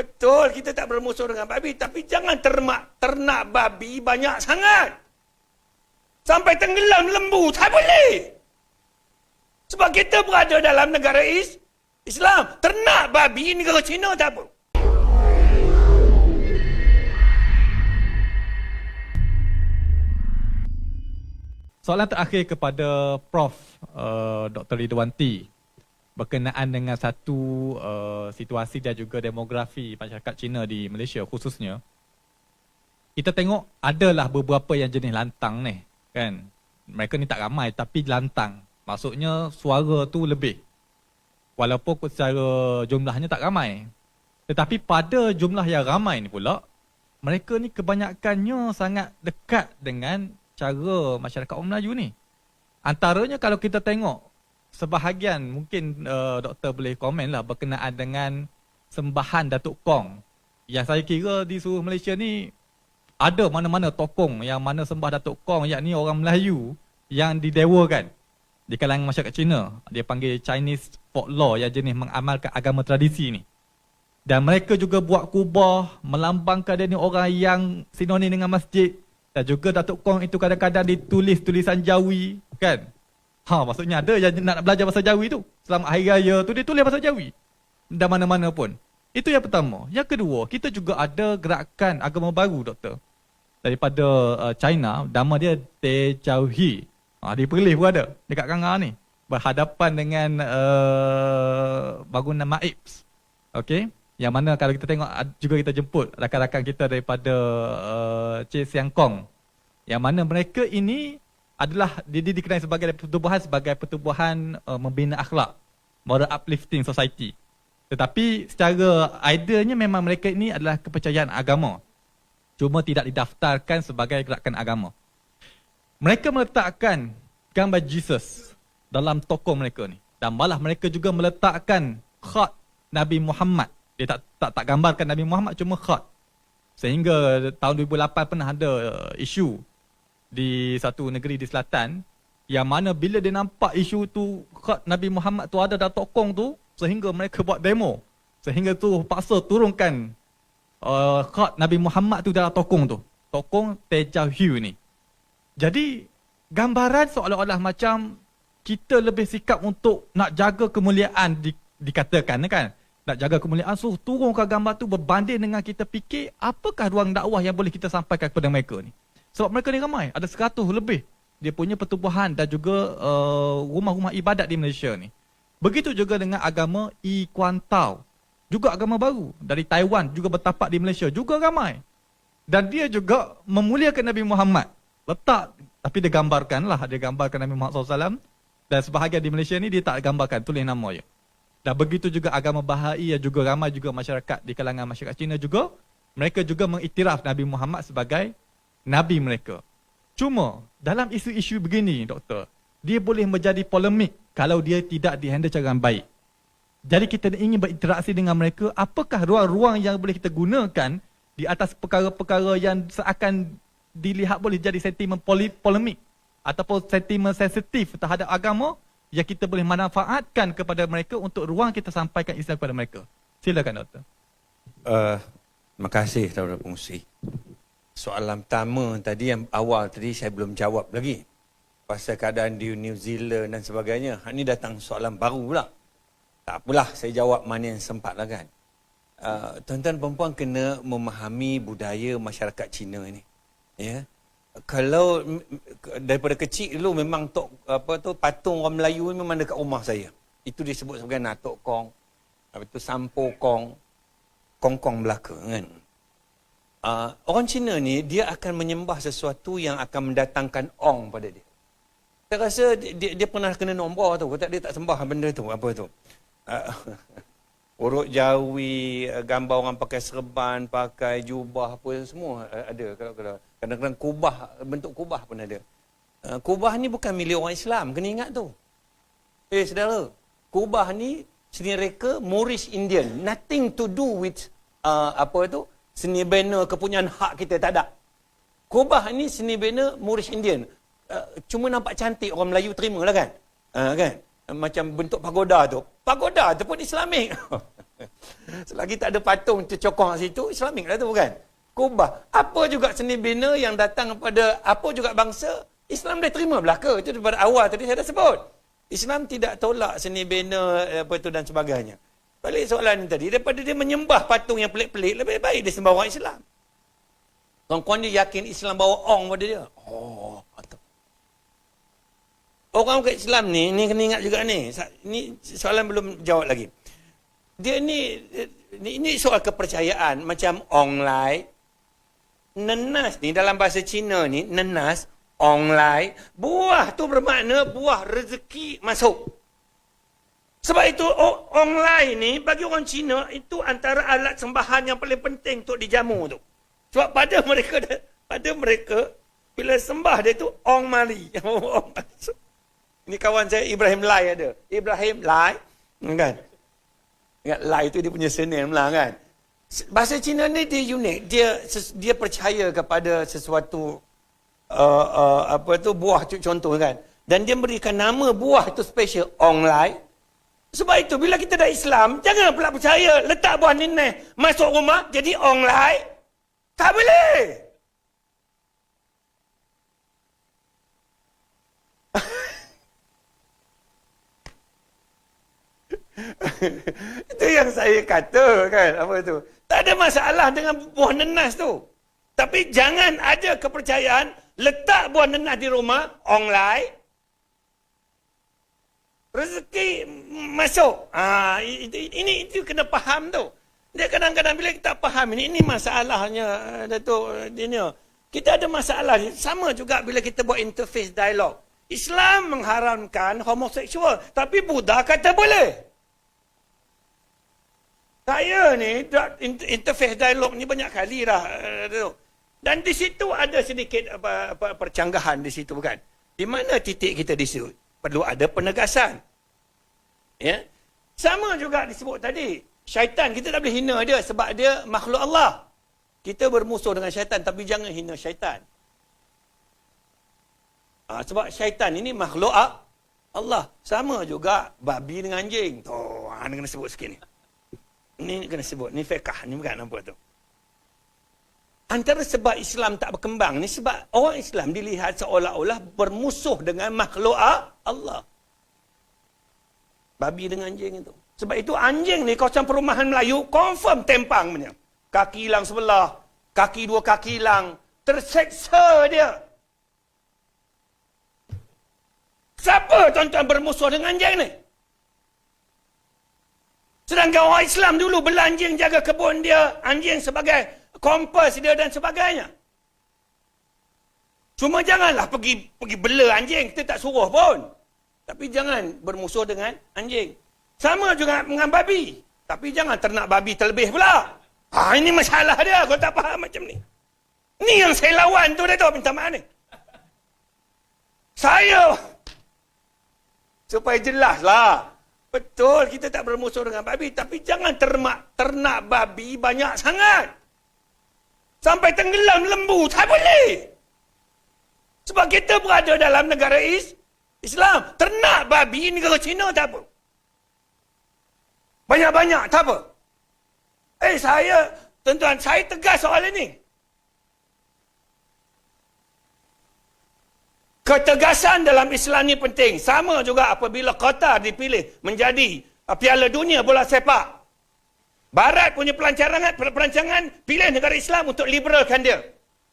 Betul, kita tak bermusuh dengan babi. Tapi jangan ternak babi banyak sangat. Sampai tenggelam lembu. Tak boleh. Sebab kita berada dalam negara Islam. Ternak babi negara Cina tak apa. Soalan terakhir kepada Prof. Dr. Ridwanti berkenaan dengan satu situasi dan juga demografi masyarakat Cina di Malaysia khususnya. Kita tengok adalah beberapa yang jenis lantang ni, kan? Mereka ni tak ramai tapi lantang. Maksudnya suara tu lebih. Walaupun secara jumlahnya tak ramai. Tetapi pada jumlah yang ramai ni pula, mereka ni kebanyakannya sangat dekat dengan cara masyarakat orang Melayu ni. Antaranya kalau kita tengok sebahagian, mungkin doktor boleh komen lah berkenaan dengan sembahan Datuk Kong. Yang saya kira di seluruh Malaysia ni ada mana-mana tokong yang mana sembah Datuk Kong, yakni orang Melayu yang didewakan di kalangan masyarakat Cina. Dia panggil Chinese folklore yang jenis mengamalkan agama tradisi ni. Dan mereka juga buat kubah melambangkan dia ni orang yang sinonim dengan masjid. Dan juga Datuk Kong itu kadang-kadang ditulis tulisan Jawi, kan? Maksudnya ada yang nak belajar bahasa Jawi tu. Selama hari raya tu dia tulis bahasa Jawi. Dan mana-mana pun. Itu yang pertama. Yang kedua, kita juga ada gerakan agama baru, doktor. Daripada China, nama dia Te Chao Hi. Di Perlis pun ada, dekat Kangah ni. Berhadapan dengan bangunan Maips. Okey? Yang mana kalau kita tengok juga kita jemput rakan-rakan kita daripada Che Siang Kong. Yang mana mereka ini adalah dikenali sebagai pertubuhan membina akhlak, moral uplifting society. Tetapi secara ideanya memang mereka ini adalah kepercayaan agama. Cuma tidak didaftarkan sebagai gerakan agama. Mereka meletakkan gambar Jesus dalam toko mereka ni. Dan malah mereka juga meletakkan khat Nabi Muhammad. Dia tak gambarkan Nabi Muhammad, cuma khat. Sehingga tahun 2008 pernah ada isu di satu negeri di selatan yang mana bila dia nampak isu tu khat Nabi Muhammad tu ada dalam tokong tu, sehingga mereka buat demo. Sehingga tu paksa turunkan khat Nabi Muhammad tu dalam tokong tu. Tokong Te Chao Hi ni. Jadi gambaran seolah-olah macam kita lebih sikap untuk nak jaga kemuliaan dikatakan kan. Nak jaga kemuliaan, so turunkan gambar tu berbanding dengan kita fikir apakah ruang dakwah yang boleh kita sampaikan kepada mereka ni. Sebab mereka ni ramai, ada 100 lebih dia punya pertubuhan dan juga rumah-rumah ibadat di Malaysia ni. Begitu juga dengan agama I Kuan Tao, juga agama baru dari Taiwan, juga bertapak di Malaysia, juga ramai. Dan dia juga memuliakan Nabi Muhammad. Letak, tapi dia gambarkan Nabi Muhammad SAW. Dan sebahagian di Malaysia ni dia tak gambarkan, tulis nama je. Dan begitu juga agama Bahai yang juga ramai juga masyarakat di kalangan masyarakat Cina juga. Mereka juga mengiktiraf Nabi Muhammad sebagai Nabi mereka. Cuma dalam isu-isu begini, doktor, dia boleh menjadi polemik kalau dia tidak dihandle cara baik. Jadi kita ingin berinteraksi dengan mereka, apakah ruang-ruang yang boleh kita gunakan di atas perkara-perkara yang seakan dilihat boleh jadi sentimen polemik ataupun sentimen sensitif terhadap agama, yang kita boleh manfaatkan kepada mereka untuk ruang kita sampaikan Islam kepada mereka. Silakan, doktor. Terima kasih kepada pengusi. Soalan pertama tadi, yang awal tadi saya belum jawab lagi. Pasal keadaan di New Zealand dan sebagainya. Ini datang soalan baru pula. Tak apalah, saya jawab mana yang sempat lah kan. Tuan-tuan perempuan kena memahami budaya masyarakat Cina ini. Ya. Kalau daripada kecil dulu memang patung orang Melayu ni memang dekat rumah saya. Itu disebut sebagai Natok Kong. Habis tu Sampo Kong. Kong-kong belaka kan. Orang Cina ni dia akan menyembah sesuatu yang akan mendatangkan ong pada dia. Saya rasa dia pernah kena nombor tu. Kata dia tak sembah benda tu. Apa tu? Urut Jawi, gambar orang pakai serban, pakai jubah apa semua ada. Kalau kadang-kadang kubah, bentuk kubah pun ada. Kubah ni bukan milik orang Islam, kena ingat tu. Saudara, kubah ni seni reka Moorish Indian, nothing to do with seni bina kepunyaan hak kita, tak ada. Kubah ni seni bina Moorish Indian. Cuma nampak cantik, orang Melayu terima lah kan. Kan? Macam bentuk pagoda tu. Pagoda tu pun Islamik. Selagi tak ada patung tercokong kat situ, Islamik lah tu bukan? Kubah. Apa juga seni bina yang datang kepada apa juga bangsa, Islam dah terima belaka. Itu daripada awal tadi saya dah sebut. Islam tidak tolak seni bina apa tu dan sebagainya. Balik soalan ni tadi, daripada dia menyembah patung yang pelik-pelik, lebih baik dia sembah orang Islam. Kawan-kawan dia yakin Islam bawa ong pada dia. Oh, betul. Orang kat Islam ni kena ingat juga ni. Ni soalan belum jawab lagi. Dia ini soal kepercayaan macam ong lai. Nenas ni dalam bahasa Cina ni, nenas, ong lai, buah tu bermakna buah rezeki masuk. Sebab itu ong lai ni bagi orang Cina itu antara alat sembahan yang paling penting untuk dijamu tu. Sebab pada mereka bila sembah dia tu ong mari. Ini kawan saya Ibrahim Lai ada. Ibrahim Lai, kan? Ingat Lai tu dia punya surname lah kan. Bahasa Cina ni dia unik. Dia percaya kepada sesuatu buah contoh kan. Dan dia berikan nama buah tu special ong lai. Sebab itu bila kita dah Islam, jangan pula percaya letak buah nineh masuk rumah jadi ong lai. Tak boleh. Itu yang saya kata kan, apa tu? Tak ada masalah dengan buah nenas tu. Tapi jangan ada kepercayaan letak buah nenas di rumah ong lai. Rezeki masuk. Itu kena faham tu. Dia kadang-kadang bila kita faham ini masalahnya Datuk Dina. Kita ada masalah sama juga bila kita buat interface dialog. Islam mengharamkan homoseksual, tapi Buddha kata boleh. Saya ni interface dialog ni banyak kali dah. Dan di situ ada sedikit percanggahan di situ bukan? Di mana titik kita di situ? Perlu ada penegasan. Ya. Sama juga disebut tadi. Syaitan, kita tak boleh hina dia sebab dia makhluk Allah. Kita bermusuh dengan syaitan tapi jangan hina syaitan. Sebab syaitan ini makhluk Allah. Sama juga babi dengan anjing. Tuh, ni kena sebut sikit ni. Ni kena sebut. Ni fiqh. Ni bukan apa tu. Antara sebab Islam tak berkembang ni sebab orang Islam dilihat seolah-olah bermusuh dengan makhluk Allah. Babi dengan anjing itu. Sebab itu anjing ni kawasan perumahan Melayu confirm tempang punya. Kaki hilang sebelah, kaki dua kaki hilang, terseksa dia. Siapa tuan-tuan bermusuh dengan anjing ni? Sedangkan orang Islam dulu bela anjing jaga kebun dia, anjing sebagai kompas dia dan sebagainya. Cuma janganlah pergi bela anjing, kita tak suruh pun. Tapi jangan bermusuh dengan anjing. Sama juga dengan babi. Tapi jangan ternak babi terlebih pula. Ini masalah dia, kau tak faham macam ni. Ni yang saya lawan tu, Dato', minta maaf ni. Saya, supaya jelas lah. Betul, kita tak bermusuh dengan babi. Tapi jangan ternak babi banyak sangat. Sampai tenggelam lembu, tak boleh. Sebab kita berada dalam negara Islam. Ternak babi negara Cina tak apa. Banyak-banyak tak apa. Tuan-tuan, saya tegas soal ini. Ketegasan dalam Islam ni penting. Sama juga apabila Qatar dipilih menjadi Piala Dunia bola sepak. Barat punya perancangan pilih negara Islam untuk liberalkan dia.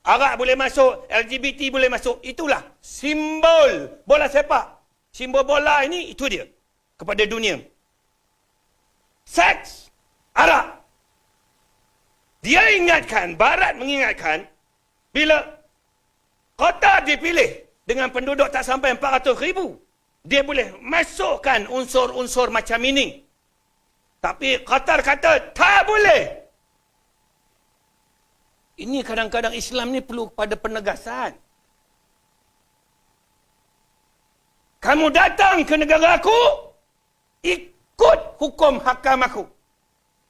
Arab boleh masuk, LGBT boleh masuk. Itulah simbol bola sepak. Simbol bola ini, itu dia. Kepada dunia. Seks, Arab. Dia ingatkan, Barat mengingatkan, bila Qatar dipilih dengan penduduk tak sampai 400,000, dia boleh masukkan unsur-unsur macam ini. Tapi Qatar kata, tak boleh. Ini kadang-kadang Islam ni perlu pada penegasan. Kamu datang ke negara aku, ikut hukum hakam aku.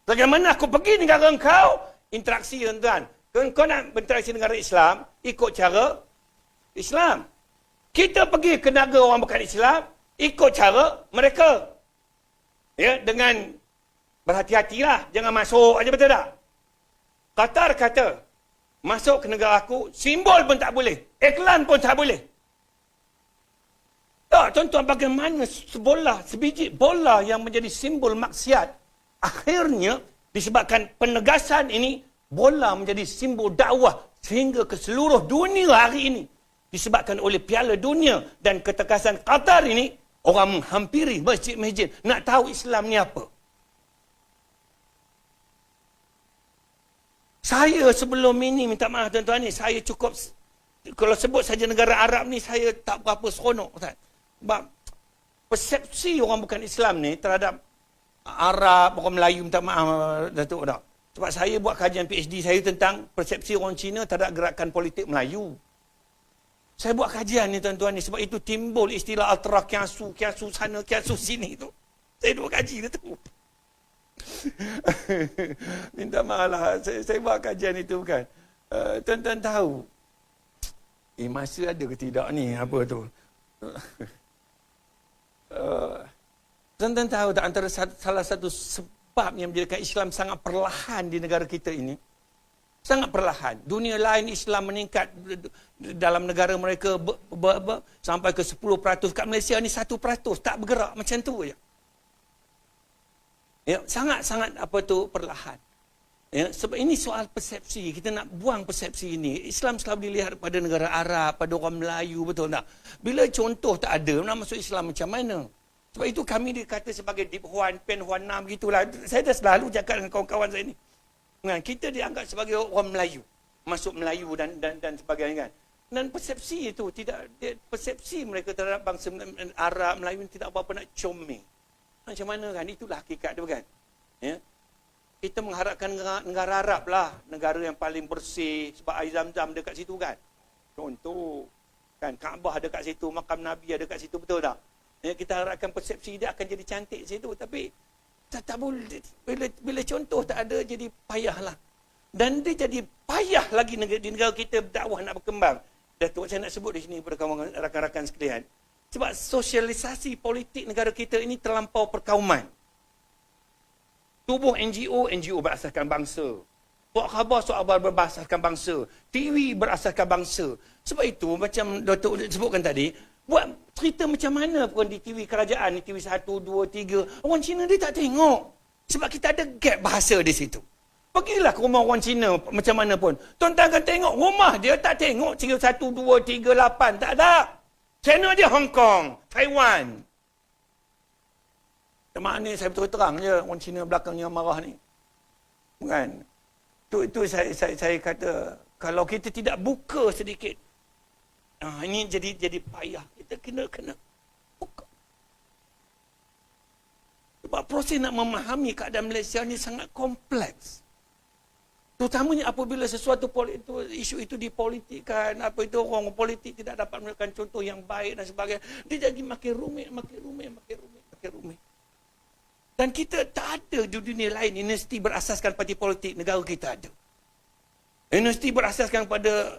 Bagaimana aku pergi negara engkau, interaksi tuan-tuan. Kau nak berinteraksi negara Islam, ikut cara Islam. Kita pergi ke negara orang bukan Islam, ikut cara mereka. Ya, dengan berhati-hatilah, jangan masuk aja, betul tak? Qatar kata, masuk ke negara aku, simbol pun tak boleh, iklan pun tak boleh. Tak, tuan-tuan, bagaimana sebiji bola yang menjadi simbol maksiat, akhirnya disebabkan penegasan ini, bola menjadi simbol dakwah sehingga ke seluruh dunia hari ini. Disebabkan oleh Piala Dunia dan ketegasan Qatar ini, orang menghampiri masjid-masjid nak tahu Islam ni apa. Saya sebelum ini, minta maaf tuan-tuan ni, saya cukup, kalau sebut saja negara Arab ni, saya tak berapa seronok. Sebab persepsi orang bukan Islam ni terhadap Arab, orang Melayu, minta maaf Datuk tak. Sebab saya buat kajian PhD saya tentang persepsi orang Cina terhadap gerakan politik Melayu. Saya buat kajian ni tuan-tuan ni, sebab itu timbul istilah ultra kiasu, kiasu sana, kiasu sini tu. Saya buat kaji tu. Minta maaf lah, saya buat kajian itu kan. Tuan-tuan tahu, masa ada ke tidak ni, apa tu? Tuan-tuan tahu tak, antara salah satu sebab yang menjadikan Islam sangat perlahan di negara kita ini, sangat perlahan. Dunia lain Islam meningkat dalam negara mereka sampai ke 10%. Kat Malaysia ni 1%, tak bergerak macam tu je. Ya, sangat-sangat perlahan. Ya, sebab ini soal persepsi. Kita nak buang persepsi ini. Islam selalu dilihat pada negara Arab, pada orang Melayu, betul tak? Bila contoh tak ada, nak masuk Islam macam mana? Sebab itu kami dikata sebagai Deep Huan, Pen Huan Nam, gitulah. Saya dah selalu cakap dengan kawan-kawan saya ni. Kita dianggap sebagai orang Melayu. Masuk Melayu dan sebagainya kan. Dan persepsi itu, persepsi mereka terhadap bangsa Arab, Melayu tidak apa-apa nak comel. Macam mana kan? Itulah hakikat dia kan. Ya? Kita mengharapkan negara Arab lah, negara yang paling bersih, sebab air Zam-Zam dekat situ kan. Contoh, kan Kaabah ada kat situ, makam Nabi ada kat situ, betul tak? Ya, kita harapkan persepsi dia akan jadi cantik situ, tapi tak boleh. Bila contoh tak ada, jadi payahlah. Dan dia jadi payah lagi di negara kita dakwah nak berkembang. Datuk, saya nak sebut di sini kepada kawan rakan-rakan sekalian. Sebab sosialisasi politik negara kita ini terlampau perkauman. Tubuh NGO berasaskan bangsa. Surat khabar berasaskan bangsa. TV berasaskan bangsa. Sebab itu, macam Datuk sebutkan tadi, buat cerita macam mana pun di TV kerajaan, di TV 1, 2, 3, orang Cina dia tak tengok. Sebab kita ada gap bahasa di situ. Pergilah ke rumah orang Cina macam mana pun. Tuan-tuan akan tengok rumah dia tak tengok cerita 1, 2, 3, 8. Tak ada. Channel dia Hong Kong, Taiwan. Mak ni saya betul terang je, orang Cina belakangnya marah ni. Kan? Itu saya kata, kalau kita tidak buka sedikit, ini jadi payah. Kita kena buka. Sebab proses nak memahami keadaan Malaysia ni sangat kompleks. Terutamanya apabila sesuatu isu itu dipolitikkan, apa itu orang politik tidak dapat memberikan contoh yang baik dan sebagainya, dia jadi makin rumit. Dan kita tak ada di dunia lain universiti berasaskan parti politik, negara kita ada. Universiti berasaskan pada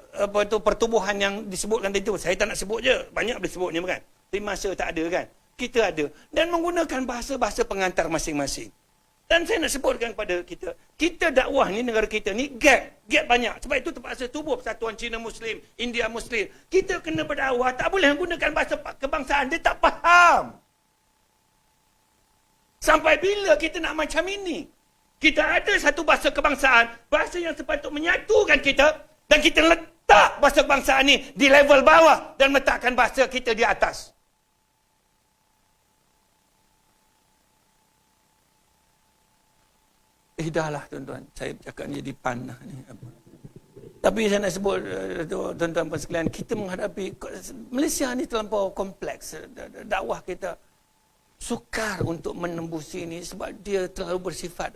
pertubuhan yang disebutkan tadi itu. Saya tak nak sebut je, banyak boleh sebut ni kan. Tapi masa tak ada kan. Kita ada dan menggunakan bahasa-bahasa pengantar masing-masing. Dan saya nak sebutkan kepada kita dakwah ni, negara kita ni gap banyak. Sebab itu terpaksa tubuh Persatuan Cina Muslim, India Muslim. Kita kena berdakwah, tak boleh menggunakan bahasa kebangsaan, dia tak faham. Sampai bila kita nak macam ini? Kita ada satu bahasa kebangsaan, bahasa yang sepatutnya menyatukan kita, dan kita letak bahasa kebangsaan ni di level bawah dan letakkan bahasa kita di atas. Dah lah tuan-tuan, saya cakap ni jadi panah ni. Tapi saya nak sebut tuan-tuan sekalian, kita menghadapi Malaysia ni terlampau kompleks. Dakwah kita sukar untuk menembus ini sebab dia terlalu bersifat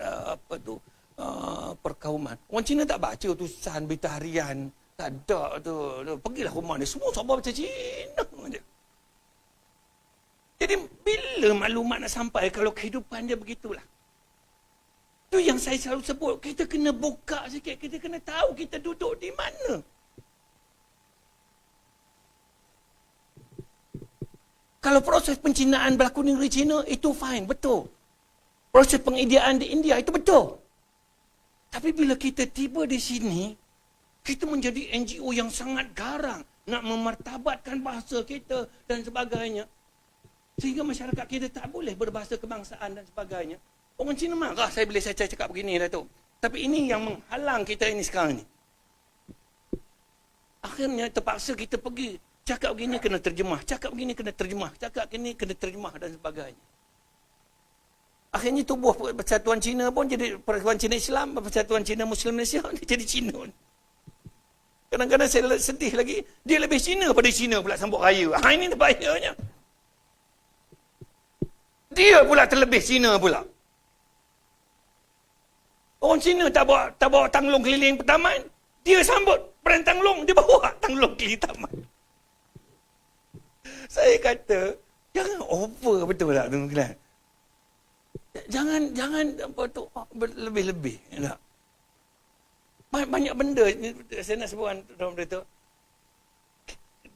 perkauman. Orang Cina tak baca tulisan berita harian, tak ada tu. Pergilah rumah ni, semua sahabat baca Cina je. Jadi bila maklumat nak sampai kalau kehidupan dia begitulah. Itu yang saya selalu sebut, kita kena buka sikit, kita kena tahu kita duduk di mana. Kalau proses pencinaan berlaku di negeri Cina, itu fine, betul. proses pengidiaan di India itu betul. Tapi bila kita tiba di sini, kita menjadi NGO yang sangat garang nak memartabatkan bahasa kita dan sebagainya. Sehingga masyarakat kita tak boleh berbahasa kebangsaan dan sebagainya. Orang Cina marah bila saya cakap begini, Datuk. Tapi ini yang menghalang kita ini sekarang ni. Akhirnya terpaksa kita pergi. Cakap begini kena terjemah. Cakap begini kena terjemah. Cakap begini kena terjemah dan sebagainya. Akhirnya tubuh Persatuan Cina pun jadi Persatuan Cina Islam, Persatuan Cina Muslim Malaysia, dia jadi Cina. Kadang-kadang saya sedih lagi, dia lebih Cina pada Cina pula sambut raya. Ini bahayanya. Dia pula terlebih Cina pula. Orang Cina tak bawa tanglong keliling taman, dia sambut perang tanglong, dia bawa tanglong keliling taman. Saya kata, jangan over betul tak tu kan? Jangan apa tu lebih-lebih. Tak? Banyak benda saya nak sebutkan dalam berita.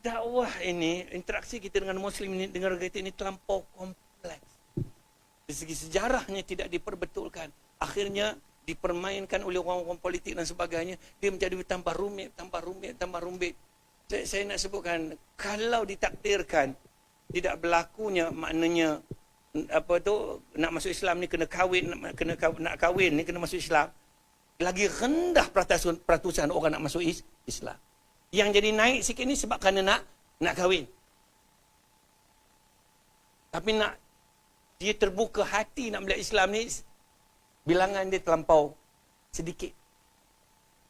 Dakwah ini, interaksi kita dengan Muslim ini, dengan negara kita ini terlampau kompleks. Dari segi sejarahnya tidak diperbetulkan. Akhirnya dipermainkan oleh orang-orang politik dan sebagainya. Dia menjadi tambah rumit. Saya nak sebutkan, kalau ditakdirkan tidak berlakunya, maknanya apa tu, nak masuk Islam ni kena kahwin, nak kahwin ni kena masuk Islam. Lagi rendah peratusan orang nak masuk Islam. Yang jadi naik sikit ni sebab kerana nak kahwin. Tapi nak dia terbuka hati nak belajar Islam ni, bilangan dia terlampau sedikit.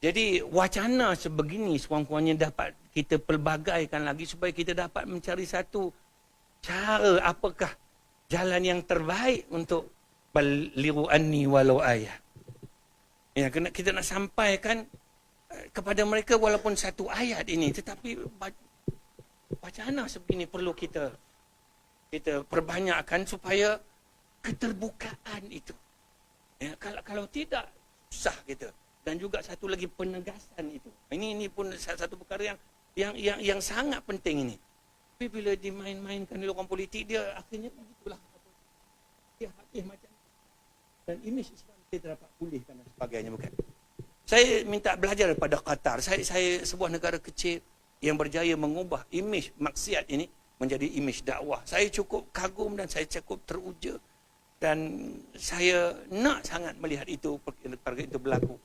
Jadi wacana sebegini sekurang-kurangnya dapat kita pelbagaikan lagi supaya kita dapat mencari satu cara apakah jalan yang terbaik untuk balighu anni walau ayat. Ya, kita nak sampaikan kepada mereka walaupun satu ayat ini, tetapi wacana sebegini perlu kita perbanyakkan supaya keterbukaan itu. Ya, kalau tidak susah kita. Dan juga satu lagi penegasan itu. Ini pun satu perkara yang sangat penting ini. Tapi bila dimain-mainkan oleh orang politik, dia akhirnya begitulah. Dia habis macam itu. Dan imej Islam kita dapat pulihkan dan sebagainya, bukan? Saya minta belajar daripada Qatar. Saya sebuah negara kecil yang berjaya mengubah imej maksiat ini menjadi imej dakwah. Saya cukup kagum dan saya cukup teruja. Dan saya nak sangat melihat itu, perkara itu berlaku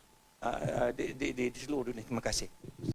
di seluruh dunia. Terima kasih.